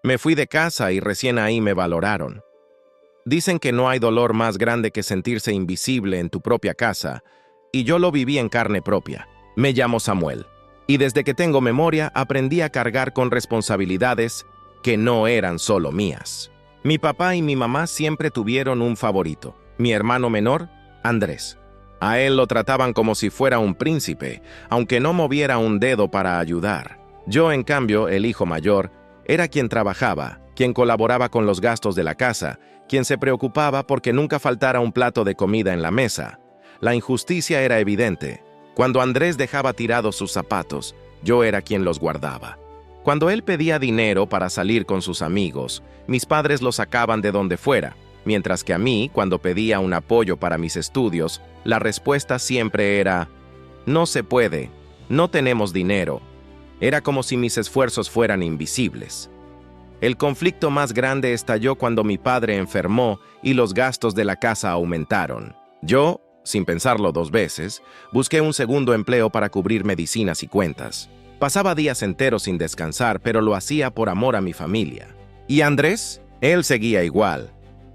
Me fui de casa y recién ahí me valoraron. Dicen que no hay dolor más grande que sentirse invisible en tu propia casa, y yo lo viví en carne propia. Me llamo Samuel, y desde que tengo memoria aprendí a cargar con responsabilidades que no eran solo mías. Mi papá y mi mamá siempre tuvieron un favorito, mi hermano menor, Andrés. A él lo trataban como si fuera un príncipe, aunque no moviera un dedo para ayudar. Yo, en cambio, el hijo mayor, era quien trabajaba, quien colaboraba con los gastos de la casa, quien se preocupaba porque nunca faltara un plato de comida en la mesa. La injusticia era evidente. Cuando Andrés dejaba tirados sus zapatos, yo era quien los guardaba. Cuando él pedía dinero para salir con sus amigos, mis padres lo sacaban de donde fuera, mientras que a mí, cuando pedía un apoyo para mis estudios, la respuesta siempre era: no se puede, no tenemos dinero. Era como si mis esfuerzos fueran invisibles. El conflicto más grande estalló cuando mi padre enfermó y los gastos de la casa aumentaron. Yo, sin pensarlo dos veces, busqué un segundo empleo para cubrir medicinas y cuentas. Pasaba días enteros sin descansar, pero lo hacía por amor a mi familia. ¿Y Andrés? Él seguía igual,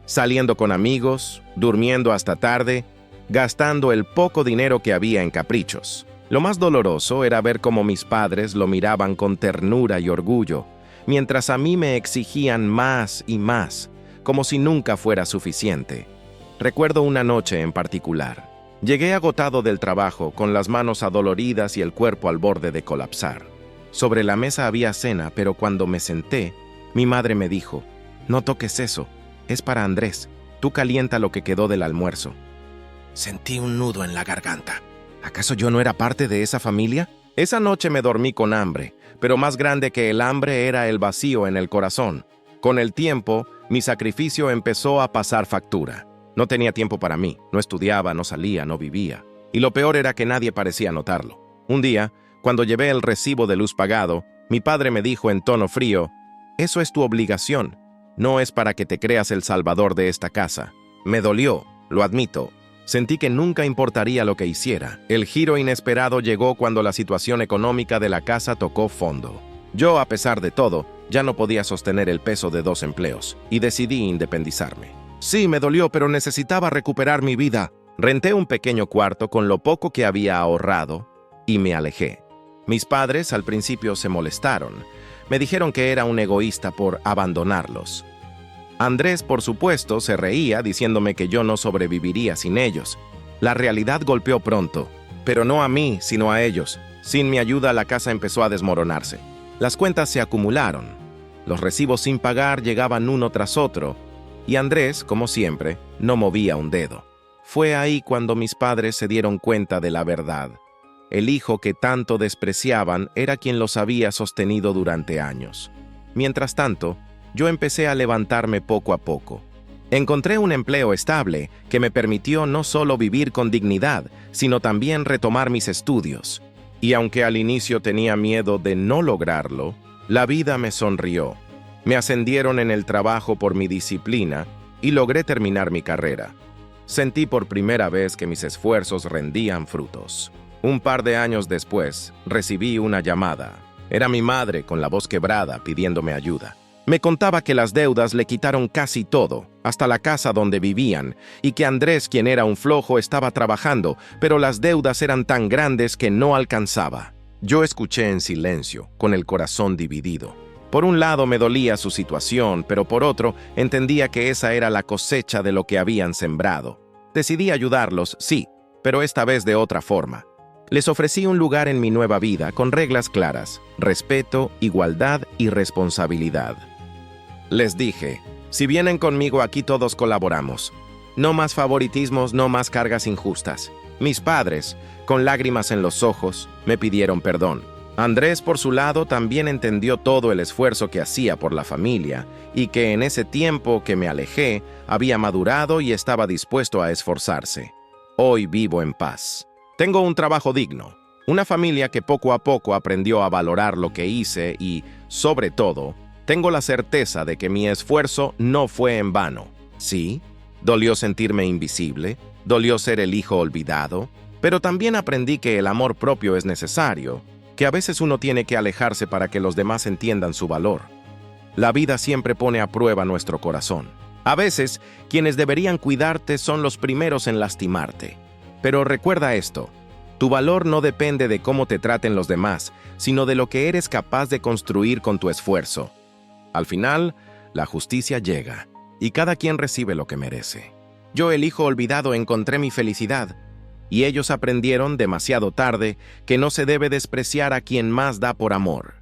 saliendo con amigos, durmiendo hasta tarde, gastando el poco dinero que había en caprichos. Lo más doloroso era ver cómo mis padres lo miraban con ternura y orgullo, mientras a mí me exigían más y más, como si nunca fuera suficiente. Recuerdo una noche en particular. Llegué agotado del trabajo, con las manos adoloridas y el cuerpo al borde de colapsar. Sobre la mesa había cena, pero cuando me senté, mi madre me dijo: no toques eso, es para Andrés, tú calienta lo que quedó del almuerzo. Sentí un nudo en la garganta. ¿Acaso yo no era parte de esa familia? Esa noche me dormí con hambre, pero más grande que el hambre era el vacío en el corazón. Con el tiempo, mi sacrificio empezó a pasar factura. No tenía tiempo para mí, no estudiaba, no salía, no vivía. Y lo peor era que nadie parecía notarlo. Un día, cuando llevé el recibo de luz pagado, mi padre me dijo en tono frío: eso es tu obligación, no es para que te creas el salvador de esta casa. Me dolió, lo admito. Sentí que nunca importaría lo que hiciera. El giro inesperado llegó cuando la situación económica de la casa tocó fondo. Yo, a pesar de todo, ya no podía sostener el peso de 2 empleos, y decidí independizarme. Sí, me dolió, pero necesitaba recuperar mi vida. Renté un pequeño cuarto con lo poco que había ahorrado, y me alejé. Mis padres al principio se molestaron. Me dijeron que era un egoísta por abandonarlos. Andrés, por supuesto, se reía diciéndome que yo no sobreviviría sin ellos. La realidad golpeó pronto, pero no a mí, sino a ellos. Sin mi ayuda, la casa empezó a desmoronarse. Las cuentas se acumularon. Los recibos sin pagar llegaban uno tras otro, y Andrés, como siempre, no movía un dedo. Fue ahí cuando mis padres se dieron cuenta de la verdad. El hijo que tanto despreciaban era quien los había sostenido durante años. Mientras tanto, yo empecé a levantarme poco a poco. Encontré un empleo estable que me permitió no solo vivir con dignidad, sino también retomar mis estudios. Y aunque al inicio tenía miedo de no lograrlo, la vida me sonrió. Me ascendieron en el trabajo por mi disciplina y logré terminar mi carrera. Sentí por primera vez que mis esfuerzos rendían frutos. Un par de años después, recibí una llamada. Era mi madre con la voz quebrada pidiéndome ayuda. Me contaba que las deudas le quitaron casi todo, hasta la casa donde vivían, y que Andrés, quien era un flojo, estaba trabajando, pero las deudas eran tan grandes que no alcanzaba. Yo escuché en silencio, con el corazón dividido. Por un lado me dolía su situación, pero por otro entendía que esa era la cosecha de lo que habían sembrado. Decidí ayudarlos, sí, pero esta vez de otra forma. Les ofrecí un lugar en mi nueva vida con reglas claras: respeto, igualdad y responsabilidad. Les dije: si vienen conmigo aquí todos colaboramos. No más favoritismos, no más cargas injustas. Mis padres, con lágrimas en los ojos, me pidieron perdón. Andrés, por su lado, también entendió todo el esfuerzo que hacía por la familia y que en ese tiempo que me alejé había madurado y estaba dispuesto a esforzarse. Hoy vivo en paz. Tengo un trabajo digno, una familia que poco a poco aprendió a valorar lo que hice y, sobre todo, tengo la certeza de que mi esfuerzo no fue en vano. Sí, dolió sentirme invisible, dolió ser el hijo olvidado, pero también aprendí que el amor propio es necesario, que a veces uno tiene que alejarse para que los demás entiendan su valor. La vida siempre pone a prueba nuestro corazón. A veces, quienes deberían cuidarte son los primeros en lastimarte. Pero recuerda esto, tu valor no depende de cómo te traten los demás, sino de lo que eres capaz de construir con tu esfuerzo. Al final, la justicia llega, y cada quien recibe lo que merece. Yo, el hijo olvidado, encontré mi felicidad, y ellos aprendieron demasiado tarde que no se debe despreciar a quien más da por amor.